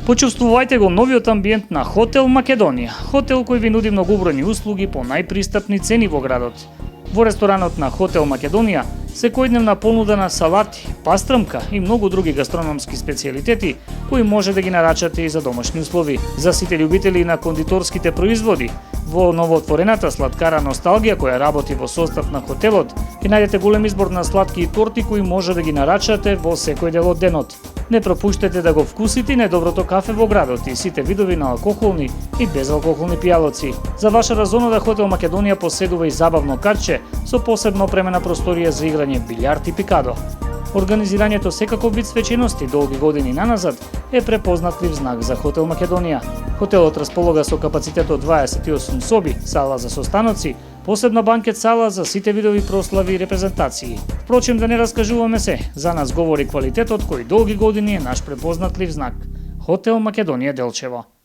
Почувствувајте го новиот амбиент на Хотел Македонија. Хотел кој ви нуди многобројни услуги по најпристапни цени во градот. Во ресторанот на Хотел Македонија секојдневна понуда на салати, пастрмка и многу други гастрономски специјалитети кои може да ги нарачате и за домашни услови. За сите љубители на кондиторските производи, во новоотворената сладкара Носталгија која работи во состав на хотелот, ќе најдете голем избор на сладки и торти кои може да ги нарачате во секој дел од денот. Не пропуштете да го вкусите најдоброто кафе во градот и сите видови на алкохолни и безалкохолни пијалоци. За ваша разонада Хотел Македонија поседува и забавно катче со посебно опремена просторија за играње билјард и пикадо. Организирањето секаков вид свечености долги години наназад е препознатлив знак за Хотел Македонија. Хотелот располага со капацитет од 28 соби, сала за состаноци, посебна банкет сала за сите видови прослави и репрезентации. Впрочем, да не раскажуваме се, за нас говори квалитетот кој долги години е наш препознатлив знак. Хотел Македонија Делчево.